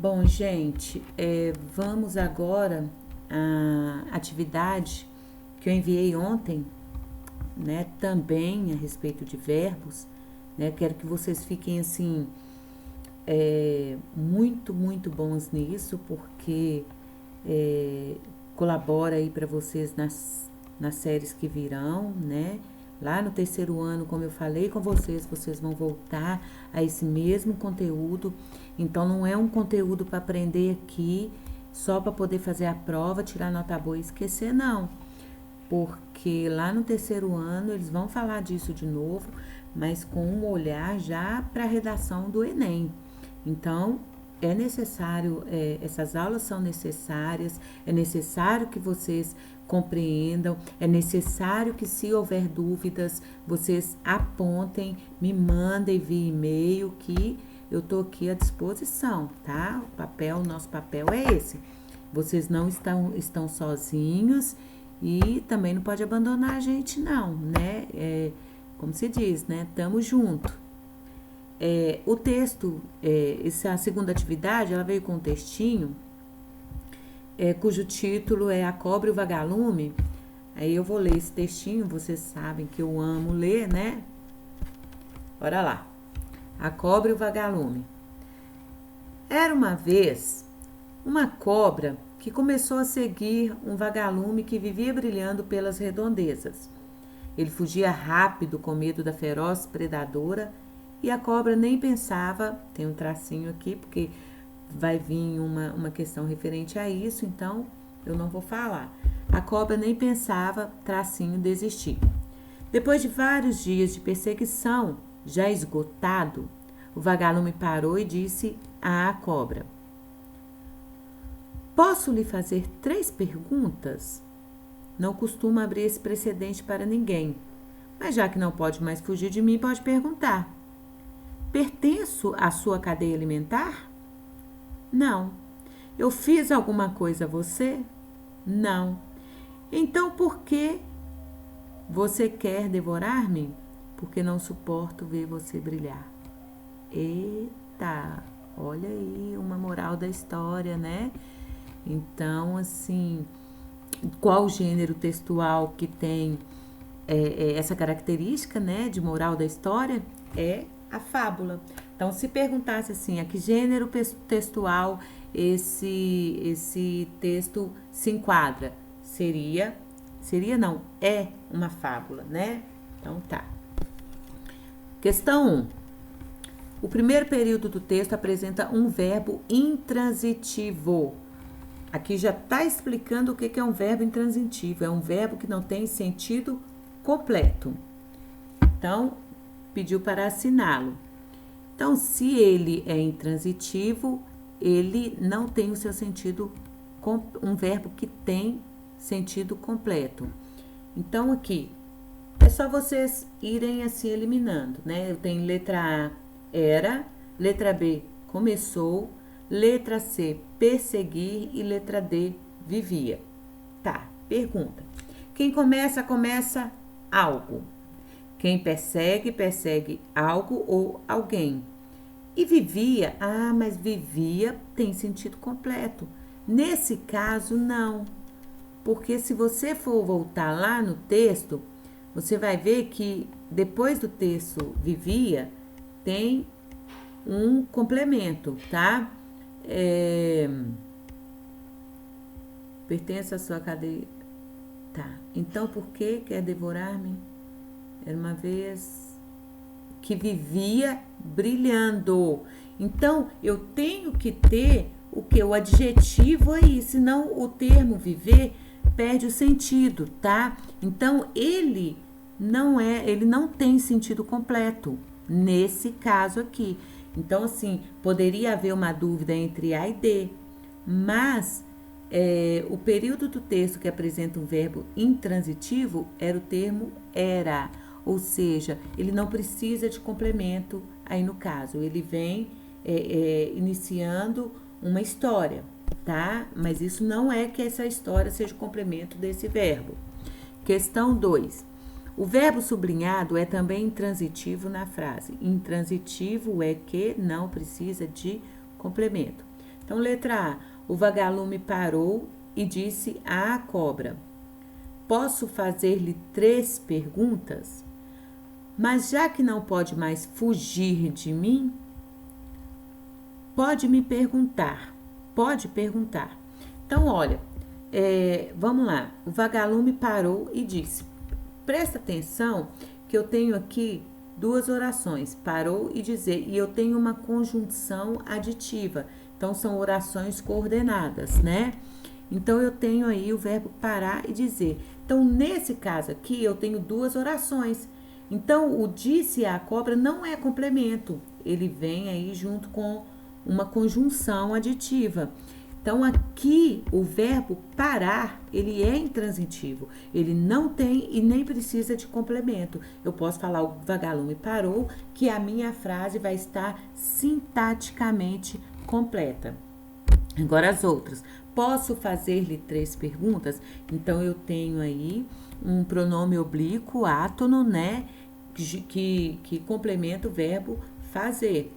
Bom, gente, vamos agora à atividade que eu enviei ontem, né? Também a respeito de verbos, né? Quero que vocês fiquem assim muito bons nisso, porque colabora aí para vocês nas séries que virão, né? Lá no terceiro ano, como eu falei com vocês, vocês vão voltar a esse mesmo conteúdo. Então, não é um conteúdo para aprender aqui só para poder fazer a prova, tirar nota boa e esquecer, não. Porque lá no terceiro ano eles vão falar disso de novo, mas com um olhar já para a redação do Enem. Então, é necessário, essas aulas são necessárias, é necessário que vocês compreendam, é necessário que, se houver dúvidas, vocês apontem, me mandem via e-mail, que eu tô aqui à disposição, tá? O nosso papel é esse. Vocês não estão sozinhos e também não pode abandonar a gente, não, né? Como se diz, né? Tamo junto. O texto, essa segunda atividade, ela veio com um textinho, cujo título é A Cobra e o Vagalume. Aí eu vou ler esse textinho, vocês sabem que eu amo ler, né? Bora lá. A Cobra e o Vagalume. Era uma vez uma cobra que começou a seguir um vagalume que vivia brilhando pelas redondezas. Ele fugia rápido com medo da feroz predadora, e a cobra nem pensava, tem um tracinho aqui, porque vai vir uma questão referente a isso, então eu não vou falar. A cobra nem pensava, tracinho, desistir. Depois de vários dias de perseguição, já esgotado, o vagalume parou e disse à cobra: Posso lhe fazer 3 perguntas? Não costumo abrir esse precedente para ninguém, mas já que não pode mais fugir de mim, pode perguntar. Pertenço à sua cadeia alimentar? Não. Eu fiz alguma coisa a você? Não. Então por que você quer devorar-me? Porque não suporto ver você brilhar. Eita, olha aí uma moral da história, né? Então, assim, qual gênero textual que tem essa característica, né, de moral da história? É a fábula. Então, se perguntasse assim, a que gênero textual esse texto se enquadra? É uma fábula, né? Então, tá. Questão 1. O primeiro período do texto apresenta um verbo intransitivo. Aqui já está explicando o que é um verbo intransitivo. É um verbo que não tem sentido completo. Então, pediu para assiná-lo. Então, se ele é intransitivo, ele não tem o seu sentido, um verbo que tem sentido completo. Então, aqui, é só vocês irem assim eliminando, né? Eu tenho letra A, era, letra B, começou, letra C, perseguir e letra D, vivia. Tá, pergunta. Quem começa algo. Quem persegue algo ou alguém. E vivia, mas vivia tem sentido completo. Nesse caso, não. Porque se você for voltar lá no texto, você vai ver que depois do texto vivia, tem um complemento, tá? Pertence à sua cadeia. Tá. Então, por que quer devorar-me? Era uma vez que vivia brilhando. Então, eu tenho que ter o que? O adjetivo aí, senão o termo viver perde o sentido, tá? Então, ele não tem sentido completo nesse caso aqui. Então, assim, poderia haver uma dúvida entre A e D, mas o período do texto que apresenta um verbo intransitivo era o termo era, ou seja, ele não precisa de complemento aí no caso, ele vem iniciando uma história, tá? Mas isso não é que essa história seja o complemento desse verbo. Questão 2. O verbo sublinhado é também intransitivo na frase. Intransitivo é que não precisa de complemento. Então, letra A, o vagalume parou e disse à cobra: posso fazer-lhe 3 perguntas? Mas já que não pode mais fugir de mim, pode me perguntar. Pode perguntar. Então, olha, vamos lá. O vagalume parou e disse: presta atenção que eu tenho aqui 2 orações, parou e dizer, e eu tenho uma conjunção aditiva. Então, são orações coordenadas, né? Então, eu tenho aí o verbo parar e dizer. Então, nesse caso aqui, eu tenho 2 orações. Então, o disse à cobra não é complemento. Ele vem aí junto com uma conjunção aditiva. Então, aqui, o verbo parar, ele é intransitivo. Ele não tem e nem precisa de complemento. Eu posso falar o vagalume parou, que a minha frase vai estar sintaticamente completa. Agora as outras. Posso fazer-lhe 3 perguntas? Então, eu tenho aí um pronome oblíquo, átono, né? Que complementa o verbo fazer.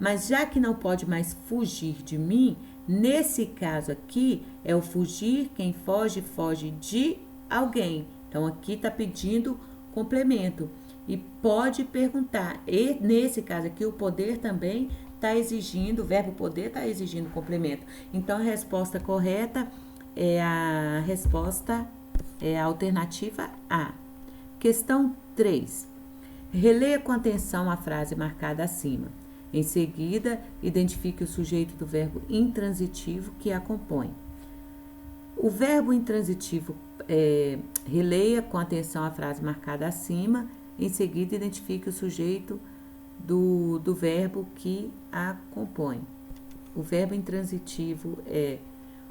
Mas já que não pode mais fugir de mim, nesse caso aqui, é o fugir, quem foge, foge de alguém. Então, aqui está pedindo complemento. E pode perguntar. E nesse caso aqui, o poder também está exigindo, o verbo poder está exigindo complemento. Então, a resposta correta é a alternativa A. Questão 3. Releia com atenção a frase marcada acima. Em seguida, identifique o sujeito do verbo intransitivo que a compõe. O verbo intransitivo, releia com atenção a frase marcada acima. Em seguida, identifique o sujeito do verbo que a compõe. O verbo intransitivo é: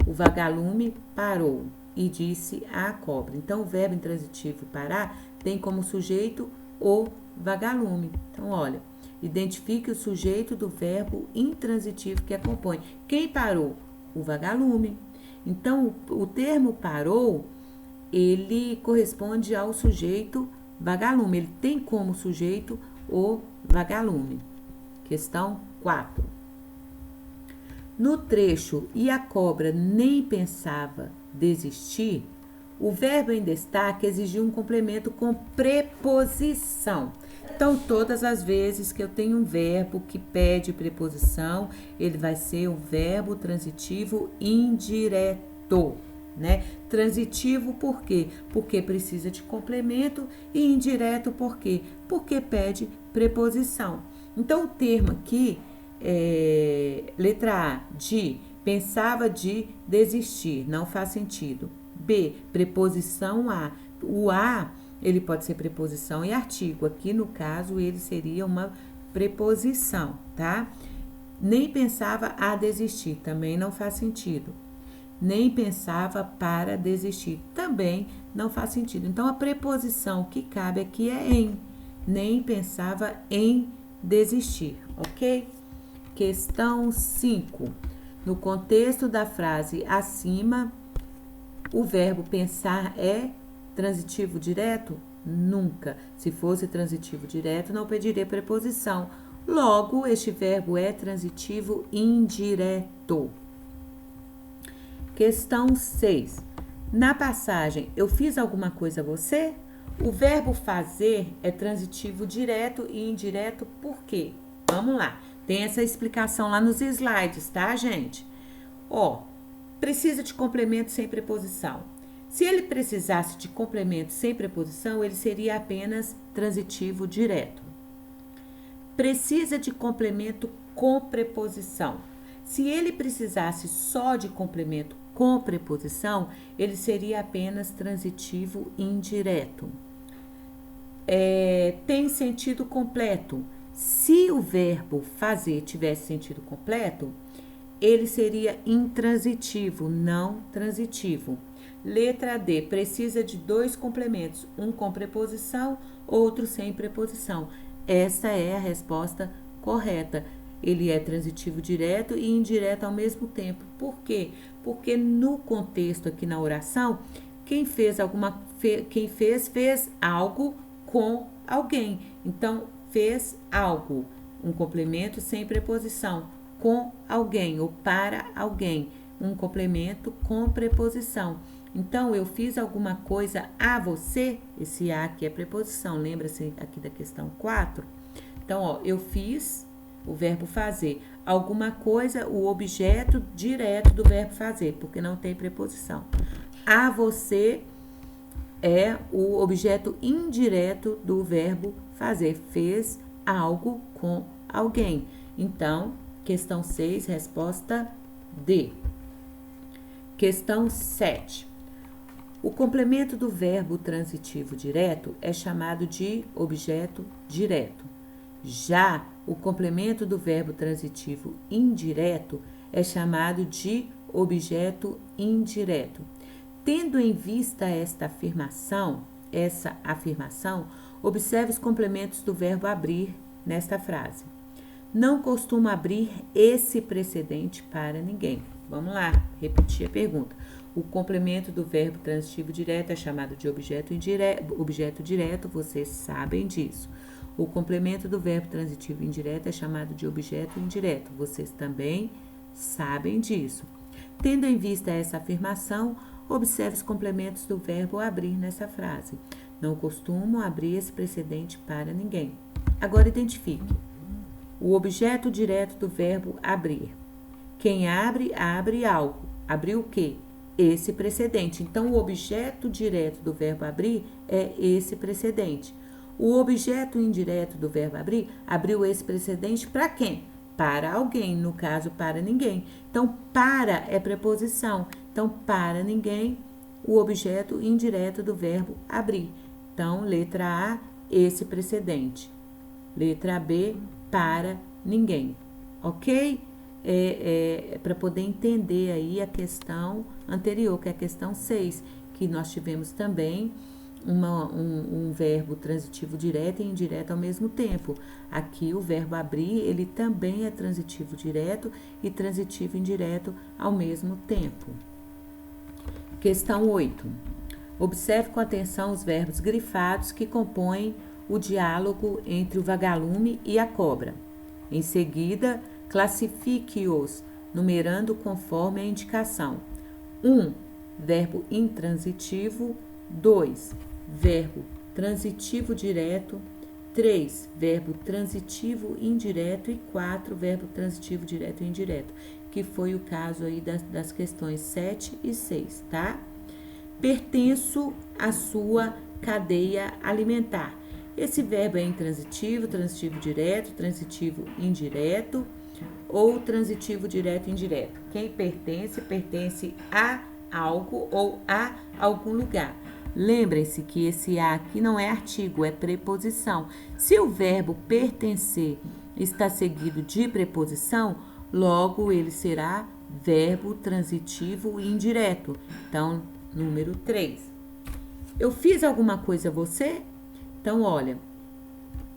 o vagalume parou e disse à cobra. Então, o verbo intransitivo parar tem como sujeito o vagalume. Então, olha, identifique o sujeito do verbo intransitivo que a compõe. Quem parou? O vagalume. Então, o termo parou, ele corresponde ao sujeito vagalume. Ele tem como sujeito o vagalume. Questão 4. No trecho "e a cobra nem pensava desistir", o verbo em destaque exigiu um complemento com preposição. Então, todas as vezes que eu tenho um verbo que pede preposição, ele vai ser o verbo transitivo indireto, né? Transitivo por quê? Porque precisa de complemento, e indireto por quê? Porque pede preposição. Então, o termo aqui, letra A, pensava de desistir, não faz sentido. B, preposição a. O a, ele pode ser preposição e artigo. Aqui, no caso, ele seria uma preposição, tá? Nem pensava a desistir, também não faz sentido. Nem pensava para desistir, também não faz sentido. Então, a preposição que cabe aqui é em. Nem pensava em desistir, ok? Questão 5. No contexto da frase acima, o verbo pensar é transitivo direto? Nunca. Se fosse transitivo direto, não pediria preposição. Logo, este verbo é transitivo indireto. Questão 6. Na passagem, eu fiz alguma coisa a você? O verbo fazer é transitivo direto e indireto por quê? Vamos lá. Tem essa explicação lá nos slides, tá, gente? Precisa de complemento sem preposição. Se ele precisasse de complemento sem preposição, ele seria apenas transitivo direto. Precisa de complemento com preposição. Se ele precisasse só de complemento com preposição, ele seria apenas transitivo indireto. Tem sentido completo. Se o verbo fazer tivesse sentido completo, ele seria intransitivo, não transitivo. Letra D, precisa de 2 complementos, um com preposição, outro sem preposição. Essa é a resposta correta. Ele é transitivo direto e indireto ao mesmo tempo. Por quê? Porque no contexto aqui na oração, quem fez algo com alguém. Então, fez algo, um complemento sem preposição. com alguém ou para alguém. Um complemento com preposição. Então, eu fiz alguma coisa a você, esse a aqui é preposição, lembra-se aqui da questão 4? Então, ó, eu fiz o verbo fazer. Alguma coisa, o objeto direto do verbo fazer, porque não tem preposição. A você é o objeto indireto do verbo fazer. Fez algo com alguém. Então, questão 6, resposta D. Questão 7. O complemento do verbo transitivo direto é chamado de objeto direto. Já o complemento do verbo transitivo indireto é chamado de objeto indireto. Tendo em vista essa afirmação, observe os complementos do verbo abrir nesta frase. Não costumo abrir esse precedente para ninguém. Vamos lá, repetir a pergunta. O complemento do verbo transitivo direto é chamado de objeto direto, vocês sabem disso. O complemento do verbo transitivo indireto é chamado de objeto indireto, vocês também sabem disso. Tendo em vista essa afirmação, observe os complementos do verbo abrir nessa frase. Não costumo abrir esse precedente para ninguém. Agora identifique o objeto direto do verbo abrir. Quem abre, abre algo. Abrir o quê? Esse precedente. Então, o objeto direto do verbo abrir é esse precedente. O objeto indireto do verbo abrir, abriu esse precedente para quem? Para alguém, no caso, para ninguém. Então, para é preposição. Então, para ninguém, o objeto indireto do verbo abrir. Então, letra A, esse precedente. Letra B, para ninguém. Ok? Para poder entender aí a questão anterior, que é a questão 6, que nós tivemos também um verbo transitivo direto e indireto ao mesmo tempo. Aqui o verbo abrir, ele também é transitivo direto e transitivo indireto ao mesmo tempo. Questão 8. Observe com atenção os verbos grifados que compõem o diálogo entre o vagalume e a cobra. Em seguida, classifique-os, numerando conforme a indicação. 1. Verbo intransitivo. 2. Verbo transitivo direto. 3. Verbo transitivo indireto. E 4. Verbo transitivo direto e indireto, que foi o caso aí das questões 7 e 6, tá? Pertenço à sua cadeia alimentar. Esse verbo é intransitivo, transitivo direto, transitivo indireto ou transitivo direto e indireto. Quem pertence, pertence a algo ou a algum lugar. Lembrem-se que esse a aqui não é artigo, é preposição. Se o verbo pertencer está seguido de preposição, logo ele será verbo transitivo indireto. Então, número 3. Eu fiz alguma coisa a você? Então, olha,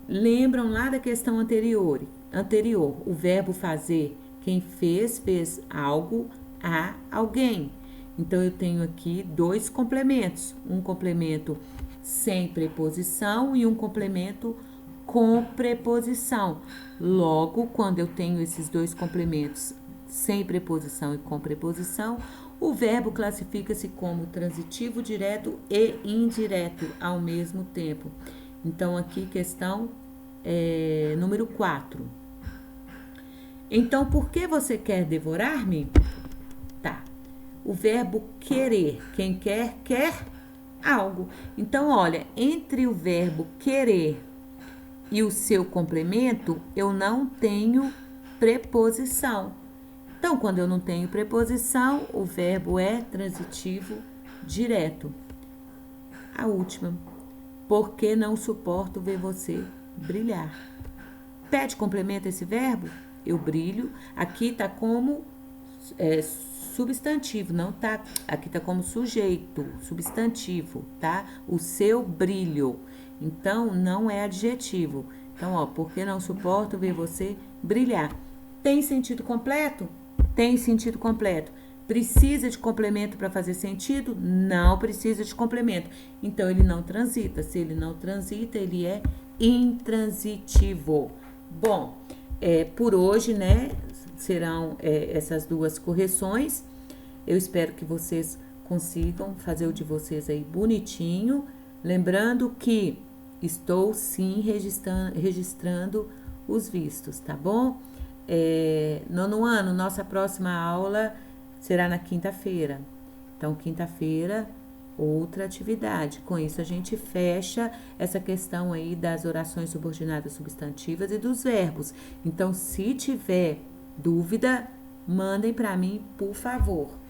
lembram lá da questão anterior, o verbo fazer, quem fez, fez algo a alguém. Então, eu tenho aqui 2 complementos, um complemento sem preposição e um complemento com preposição. Logo, quando eu tenho esses 2 complementos sem preposição e com preposição, o verbo classifica-se como transitivo direto e indireto ao mesmo tempo. Então, aqui questão número 4. Então, por que você quer devorar-me? Tá. O verbo querer. Quem quer, quer algo. Então, olha, entre o verbo querer e o seu complemento, eu não tenho preposição. Então, quando eu não tenho preposição, o verbo é transitivo direto. A última. Porque não suporto ver você brilhar. Pede complemento esse verbo? Eu brilho. Aqui tá como substantivo, não tá. Aqui tá como sujeito, substantivo, tá? O seu brilho. Então, não é adjetivo. Então, ó, porque não suporto ver você brilhar. Tem sentido completo? Tem sentido completo. Precisa de complemento para fazer sentido? Não precisa de complemento. Então, ele não transita. Se ele não transita, ele é intransitivo. Bom, por hoje, né, serão essas duas correções. Eu espero que vocês consigam fazer o de vocês aí bonitinho. Lembrando que estou sim registrando os vistos, tá bom? Nono ano, nossa próxima aula será na quinta-feira. Então, quinta-feira, outra atividade. Com isso, a gente fecha essa questão aí das orações subordinadas substantivas e dos verbos. Então, se tiver dúvida, mandem para mim, por favor.